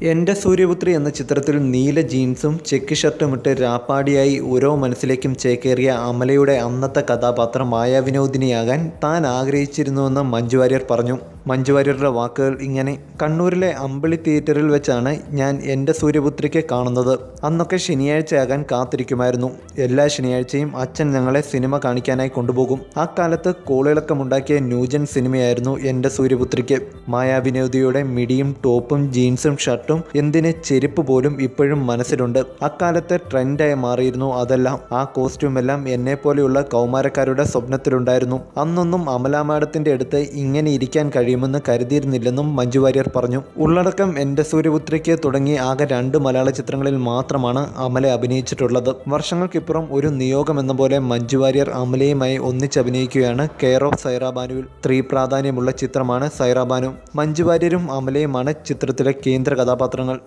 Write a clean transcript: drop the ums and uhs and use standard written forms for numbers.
എൻ്റെ സൂര്യപുത്രി എന്ന ചിത്രത്തിൽ നീല ജീൻസും ചെക്ക് ഷർട്ടുമിട്ട് രാപ്പാടിയായി ഓരോ മനസ്സിലേക്കും ചേക്കേറിയ അമലയുടെ അന്നത്തെ കഥാപാത്രം മായാവിനോദിനിയാകാൻ താൻ ആഗ്രഹിച്ചിരുന്നുവെന്ന് മഞ്ജു വാര്യർ പറഞ്ഞു. മഞ്ജു വാര്യരുടെ വാക്കുകൾ ഇങ്ങനെ: കണ്ണൂരിലെ അമ്പിളി തിയേറ്ററിൽ വെച്ചാണ് ഞാൻ എൻ്റെ സൂര്യപുത്രിക്ക് കാണുന്നത്. അന്നൊക്കെ ശനിയാഴ്ചയാകാൻ കാത്തിരിക്കുമായിരുന്നു. എല്ലാ ശനിയാഴ്ചയും അച്ഛൻ ഞങ്ങളെ സിനിമ കാണിക്കാനായി കൊണ്ടുപോകും. ആ കാലത്ത് കോളിളക്കമുണ്ടാക്കിയ ന്യൂജൻ സിനിമയായിരുന്നു എൻ്റെ സൂര്യപുത്രിക്ക്. മായാവിനോദിയുടെ മിടിയും ടോപ്പും ജീൻസും ഷർട്ടും, എന്തിന് ചെരുപ്പ് പോലും ഇപ്പോഴും മനസ്സിലുണ്ട്. അക്കാലത്തെ ട്രെൻഡായി മാറിയിരുന്നു അതെല്ലാം. ആ കോസ്റ്റ്യൂമെല്ലാം എന്നെപ്പോലെയുള്ള കൗമാരക്കാരുടെ സ്വപ്നത്തിലുണ്ടായിരുന്നു. അന്നൊന്നും അമല മാഡത്തിൻ്റെ അടുത്ത് ഇങ്ങനെ ഇരിക്കാൻ കഴിയുമെന്ന് കരുതിയിരുന്നില്ലെന്നും മഞ്ജു വാര്യർ പറഞ്ഞു. ഉള്ളടക്കം എൻ്റെ സൂര്യപുത്രിക്ക് തുടങ്ങി ആകെ 2 മലയാള ചിത്രങ്ങളിൽ മാത്രമാണ് അമല അഭിനയിച്ചിട്ടുള്ളത്. വർഷങ്ങൾക്കിപ്പുറം ഒരു നിയോഗം എന്ന പോലെ മഞ്ജു വാര്യർ അമലയുമായി ഒന്നിച്ചഭിനയിക്കുകയാണ് കെയർ ഓഫ് സൈറ ബാനുവിൽ. സ്ത്രീ പ്രാധാന്യമുള്ള ചിത്രമാണ് സൈറ ബാനു. മഞ്ജു വാര്യരും അമലയുമാണ് ചിത്രത്തിലെ കേന്ദ്ര കഥാപാത്രങ്ങൾ.